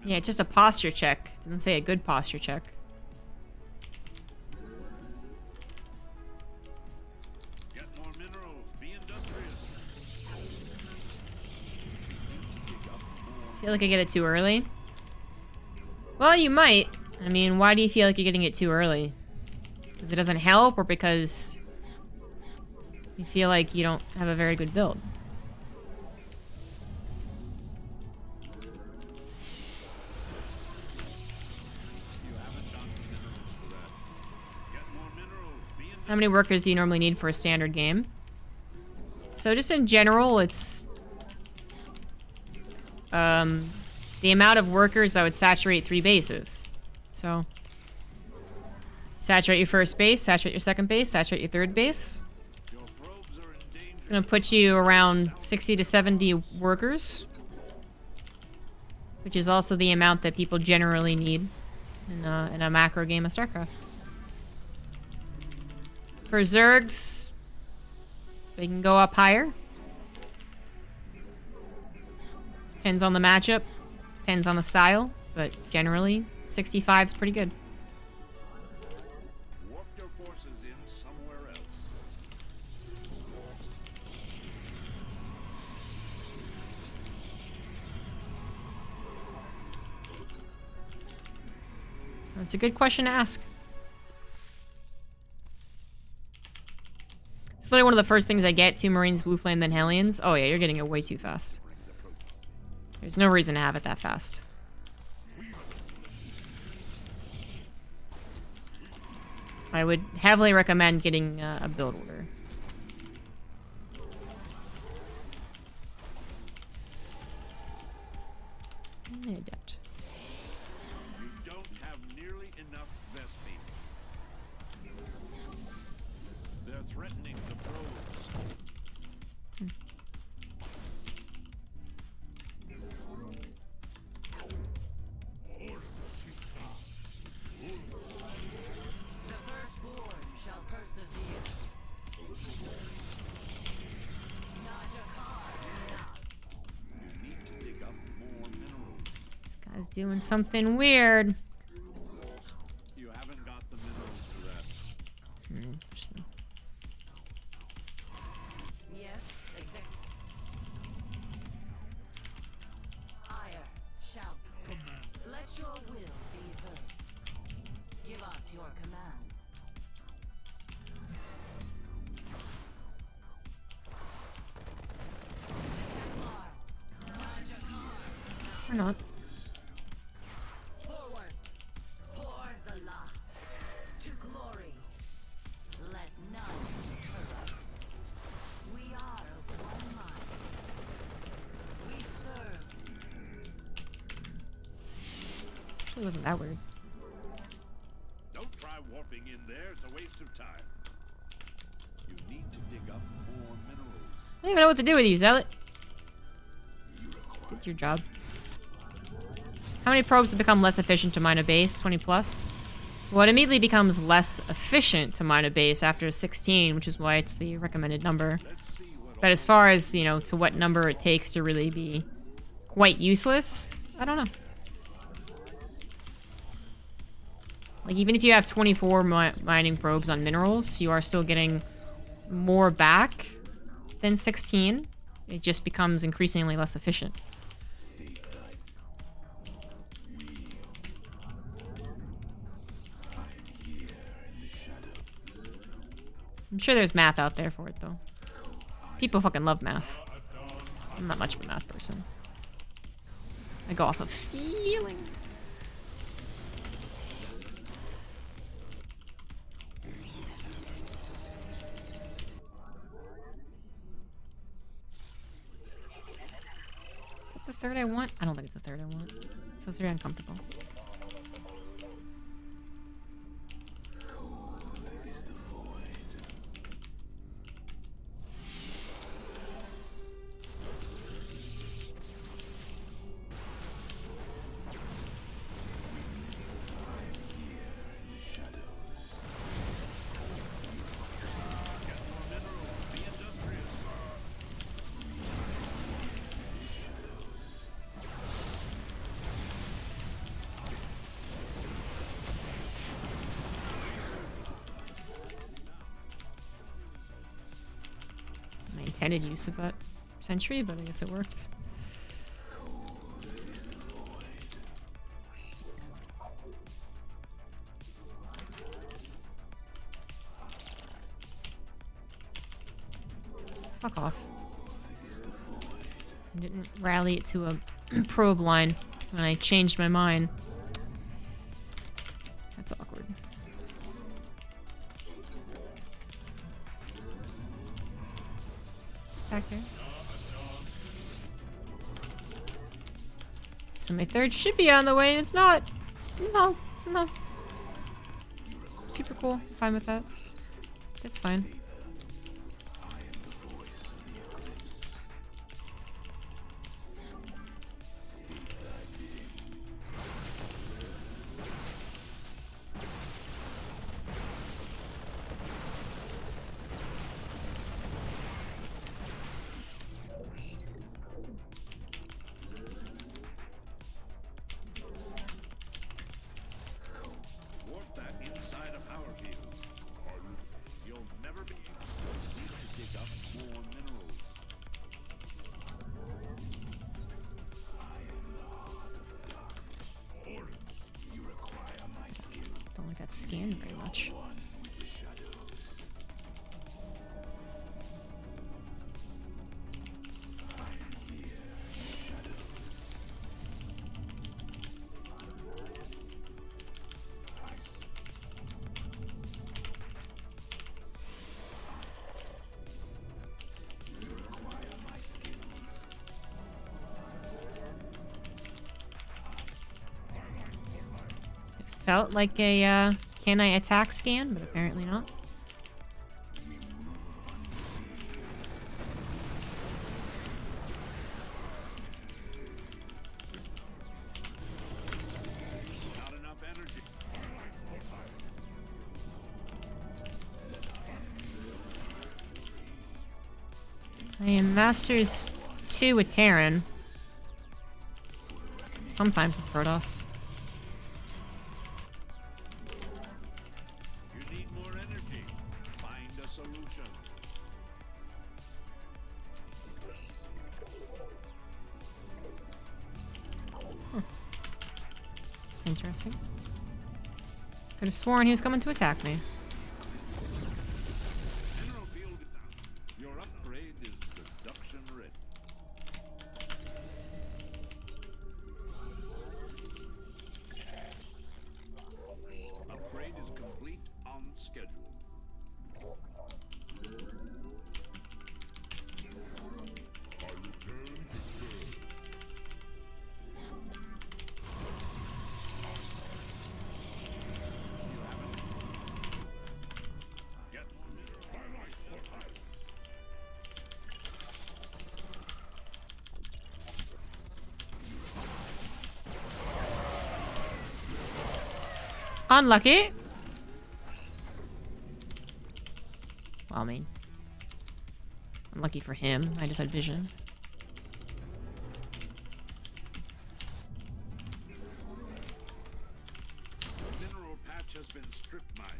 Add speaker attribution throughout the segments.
Speaker 1: Yeah, it's just a posture check. It doesn't say a good posture check.
Speaker 2: Get more minerals. Be industrious.
Speaker 1: I feel like I get it too early. Well, you might. I mean, why do you feel like you're getting it too early? Because it doesn't help, or because you feel like you don't have a very good build? How many workers do you normally need for a standard game? So just in general, it's the amount of workers that would saturate 3 bases. So saturate your first base, saturate your second base, saturate your third base. It's gonna put you around 60 to 70 workers, which is also the amount that people generally need in a macro game of StarCraft. For Zergs, they can go up higher. Depends on the matchup, depends on the style, but generally 65 is pretty good.
Speaker 2: Warp your forces in somewhere else.
Speaker 1: That's a good question to ask. It's literally one of the first things I get. 2 Marines, Blue Flame, then Hellions. Oh yeah, you're getting it way too fast. There's no reason to have it that fast. I would heavily recommend getting a build order. Adept.
Speaker 2: You don't have nearly enough Vespene. They're threatening the probes.
Speaker 3: The firstborn shall persevere.
Speaker 2: You need to dig up more minerals.
Speaker 1: This guy's doing something weird.
Speaker 2: You haven't got the minerals for that.
Speaker 1: Interesting.
Speaker 3: Yes, exactly. Ire shall let your will be heard. Give us your command.
Speaker 1: Or not.
Speaker 3: Forward, for Zala, to glory. Let none deter us. We are of one mind. We serve.
Speaker 1: Actually, wasn't that weird.
Speaker 2: Don't try warping in there. It's a waste of time. You need to dig up more minerals.
Speaker 1: I don't even know what to do with you, Zealot. Did your job. How many probes have become less efficient to mine a base? 20 plus? Well, it immediately becomes less efficient to mine a base after 16, which is why it's the recommended number. But as far as, you know, to what number it takes to really be quite useless, I don't know. Like, even if you have 24 mining probes on minerals, you are still getting more back than 16. It just becomes increasingly less efficient. I'm sure there's math out there for it, though. People fucking love math. I'm not much of a math person. I go off of feeling. Is that the third I want? I don't think it's the third I want. Feels very uncomfortable. intended use of that sentry, but I guess it worked. Fuck off. I didn't rally it to a probe line when I changed my mind. That's awkward. Back there. So my third should be on the way, and it's not. No, no. Super cool. Fine with that. That's fine. Scan very much. Felt like a can I attack scan, but apparently not.
Speaker 2: Not enough energy.
Speaker 1: I am Masters 2 with Terran. Sometimes with Protoss. Interesting. Could have sworn he was coming to attack me.
Speaker 2: Mineral field, your upgrade is production ready. Upgrade is complete on schedule. I return to serve.
Speaker 1: Unlucky. Well, I mean, unlucky for him. I just had vision.
Speaker 2: Mineral patch has been strip mined.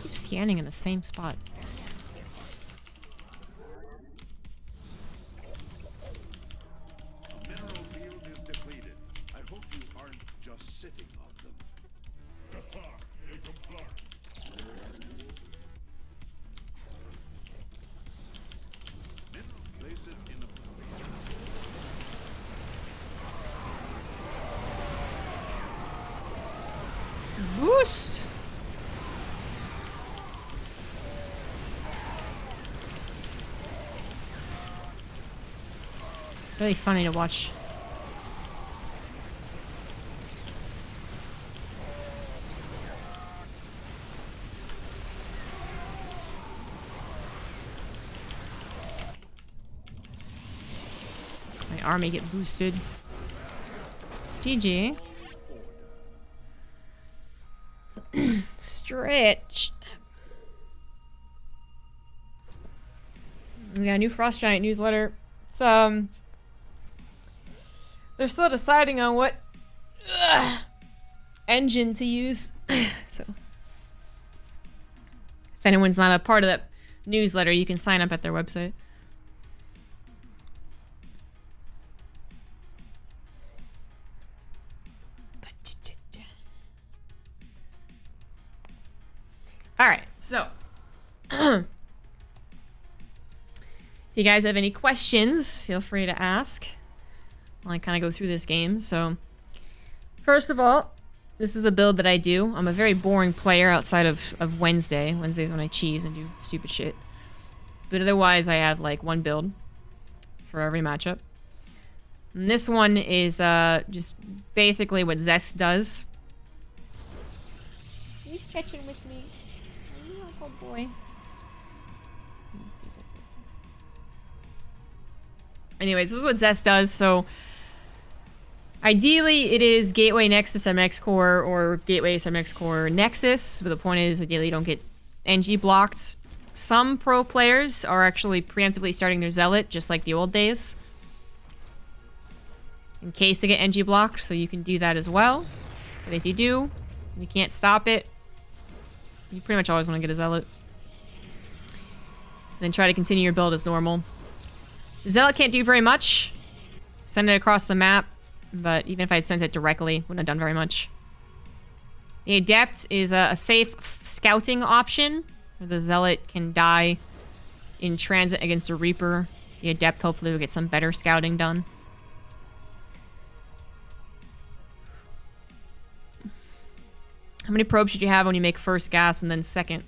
Speaker 1: Keep scanning in the same spot.
Speaker 2: A mineral field is depleted. I hope you aren't just sitting on them. Place it in a
Speaker 1: Boost! Really funny to watch. My army get boosted. GG. Stretch. Yeah, new Frost Giant newsletter. It's they're still deciding on what engine to use. So if anyone's not a part of that newsletter, you can sign up at their website. All right, so if you guys have any questions, feel free to ask while I kind of go through this game. So first of all, this is the build that I do. I'm a very boring player outside of Wednesday. Wednesday's when I cheese and do stupid shit. But otherwise, I have like one build for every matchup. And this one is just basically what Zest does. Are you stretching with me? Are you Uncle Boy? Anyways, this is what Zest does. So ideally, it is Gateway Nexus MX Core or Gateway MX Core Nexus. But the point is, ideally, you don't get NG blocked. Some pro players are actually preemptively starting their Zealot, just like the old days, in case they get NG blocked. So you can do that as well. But if you do, and you can't stop it, you pretty much always want to get a Zealot. Then try to continue your build as normal. The Zealot can't do very much. Send it across the map, but even if I had sent it directly, wouldn't have done very much. The Adept is a safe scouting option, where the Zealot can die in transit against a Reaper. The Adept hopefully will get some better scouting done. How many probes should you have when you make first gas and then second?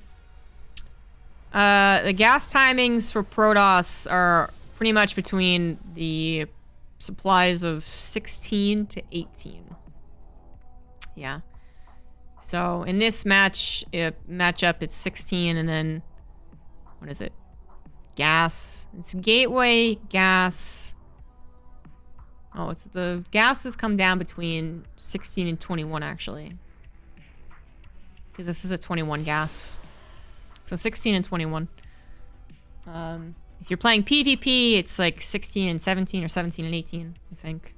Speaker 1: The gas timings for Protoss are pretty much between the supplies of 16 to 18. Yeah. So in this matchup, it's 16, and then what is it? Gas. It's Gateway, gas. Oh, it's the gases come down between 16 and 21 actually. Because this is a 21 gas. So 16 and 21. If you're playing PvP, it's like 16 and 17 or 17 and 18, I think.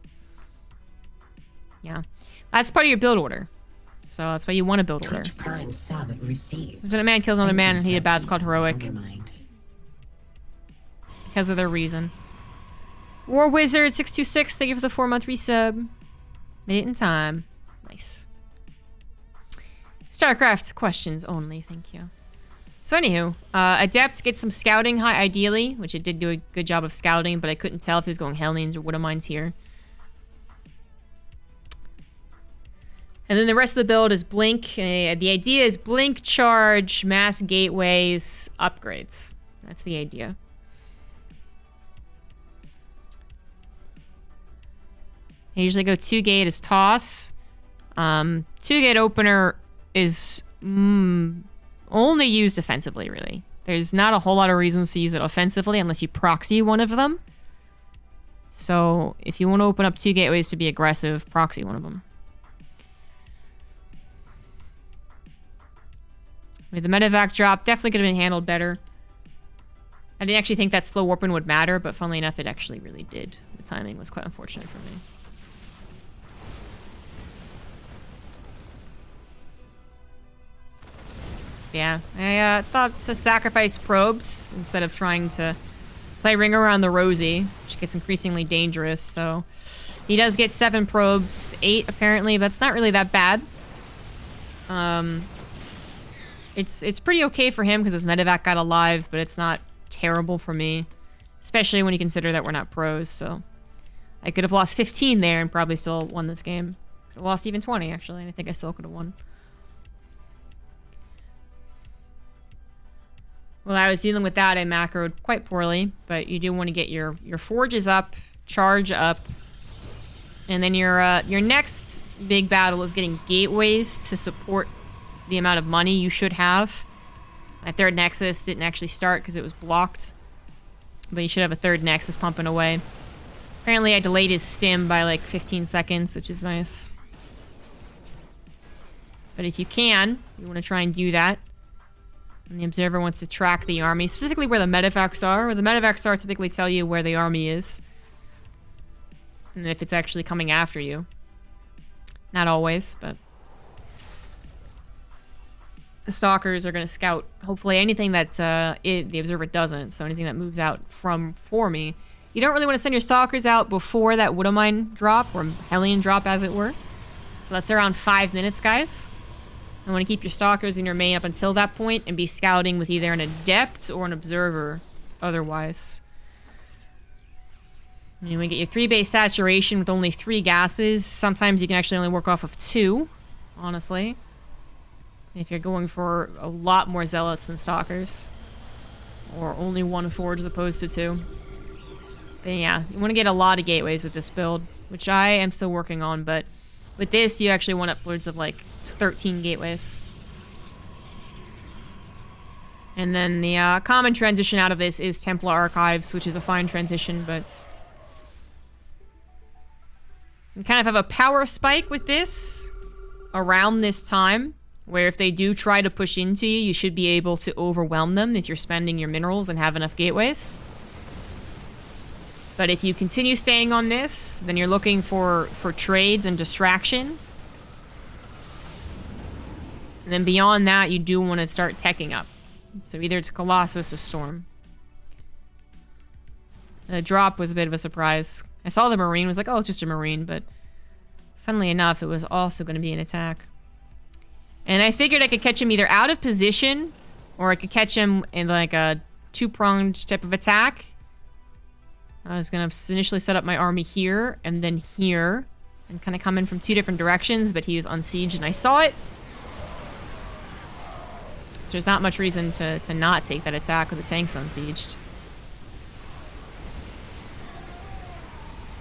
Speaker 1: Yeah. That's part of your build order. So that's why you want to build order.
Speaker 4: Prime Sabbath received.
Speaker 1: When a man kills another man and he had bad, it's called heroic. Because of their reason. War Wizard 626, thank you for the 4-month resub. Made it in time. Nice. StarCraft questions only, thank you. So anywho, Adept gets some scouting high ideally, which it did do a good job of scouting, but I couldn't tell if he was going Hellions or Widowmines here. And then the rest of the build is Blink. The idea is Blink, Charge, Mass Gateways, Upgrades. That's the idea. I usually go 2-gate as Toss. 2-gate opener is only used offensively, really. There's not a whole lot of reasons to use it offensively unless you proxy one of them. So if you want to open up 2 gateways to be aggressive, proxy one of them. I mean, the medevac drop definitely could have been handled better. I didn't actually think that slow warping would matter, but funnily enough, it actually really did. The timing was quite unfortunate for me. Yeah, I thought to sacrifice probes instead of trying to play Ring Around the Rosie, which gets increasingly dangerous. So he does get 7 probes, 8 apparently, but it's not really that bad. It's pretty okay for him because his medevac got alive, but it's not terrible for me, especially when you consider that we're not pros. So I could have lost 15 there and probably still won this game. Could have lost even 20 actually, and I think I still could have won. While I was dealing with that, I macroed quite poorly, but you do want to get your forges up charge up. And then your next big battle is getting gateways to support the amount of money you should have. My third nexus didn't actually start because it was blocked. But you should have a third nexus pumping away. Apparently I delayed his stim by like 15 seconds, which is nice. But if you can, you want to try and do that. And the observer wants to track the army, specifically where the medevacs are. Where the medevacs are typically tell you where the army is. And if it's actually coming after you. Not always, but... The stalkers are going to scout, hopefully, anything that the observer doesn't. So anything that moves out for me. You don't really want to send your stalkers out before that Widowmine drop, or Hellion drop, as it were. So that's around 5 minutes, guys. I want to keep your stalkers in your main up until that point and be scouting with either an adept or an observer otherwise. And you want to get your 3-base saturation with only 3 gases. Sometimes you can actually only work off of 2, honestly. If you're going for a lot more zealots than stalkers. Or only 1 forge as opposed to 2. But yeah, you want to get a lot of gateways with this build, which I am still working on, but with this you actually want upwards of like 13 gateways. And then the common transition out of this is Templar Archives, which is a fine transition, but you kind of have a power spike with this around this time, where if they do try to push into you, you should be able to overwhelm them if you're spending your minerals and have enough gateways. But if you continue staying on this, then you're looking for trades and distraction. And then beyond that, you do want to start teching up. So either it's Colossus or Storm. The drop was a bit of a surprise. I saw the Marine, was like, oh, it's just a Marine, but funnily enough, it was also going to be an attack. And I figured I could catch him either out of position, or I could catch him in like a 2-pronged type of attack. I was going to initially set up my army here, and then here, and kind of come in from 2 different directions, but he was unsieged and I saw it. So there's not much reason to not take that attack with the tanks unsieged.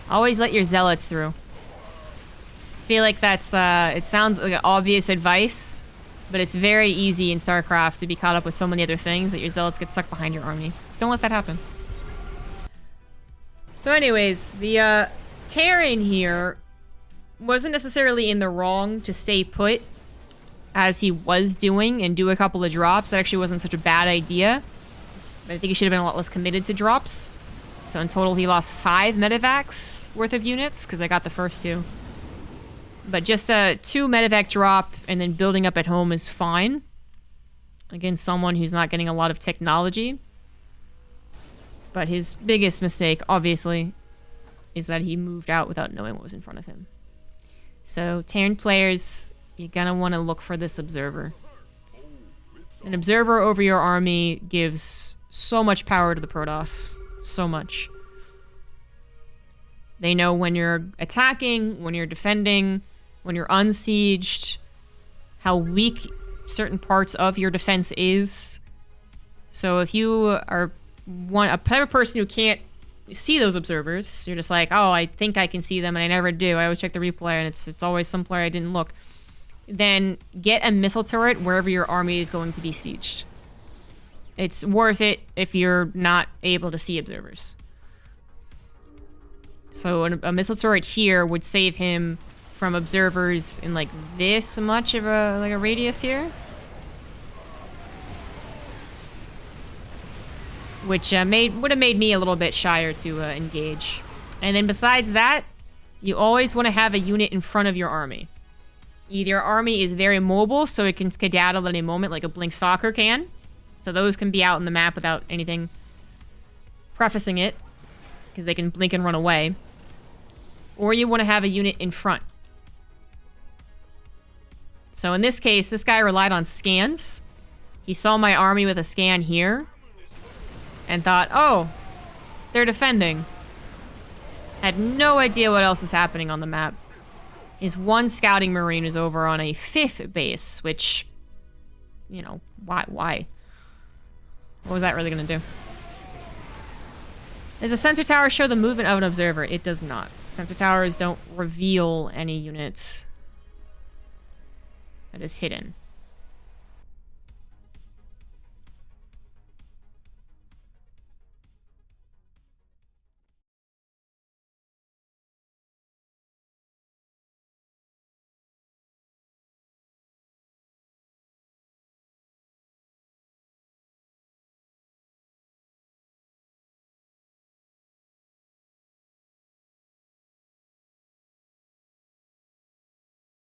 Speaker 1: Always let your zealots through. I feel like that's, it sounds like obvious advice, but it's very easy in StarCraft to be caught up with so many other things that your zealots get stuck behind your army. Don't let that happen. So anyways, the Terran here wasn't necessarily in the wrong to stay put as he was doing and do a couple of drops. That actually wasn't such a bad idea. But I think he should have been a lot less committed to drops. So in total, he lost 5 medevacs worth of units, because I got the first 2. But just a 2 medevac drop and then building up at home is fine. Against someone who's not getting a lot of technology. But his biggest mistake, obviously, is that he moved out without knowing what was in front of him. So, Terran players, you're gonna want to look for this observer. An observer over your army gives so much power to the Protoss. So much. They know when you're attacking, when you're defending, when you're unsieged, how weak certain parts of your defense is. So if you are a type of person who can't see those observers, you're just like, oh, I think I can see them and I never do. I always check the replay and it's always some player I didn't look. Then get a missile turret wherever your army is going to be sieged. It's worth it if you're not able to see observers. So a missile turret here would save him from observers in like this much of a radius here. Which would have made me a little bit shyer to engage. And then besides that, you always want to have a unit in front of your army. Either your army is very mobile, so it can skedaddle at any moment, like a Blink Stalker can. So those can be out in the map without anything prefacing it, because they can blink and run away. Or you want to have a unit in front. So in this case, this guy relied on scans. He saw my army with a scan here and thought, oh, they're defending. Had no idea what else is happening on the map. His 1 scouting marine is over on a 5th base, which, you know, why? What was that really gonna do? Does a sensor tower show the movement of an observer? It does not. Sensor towers don't reveal any units. That is hidden.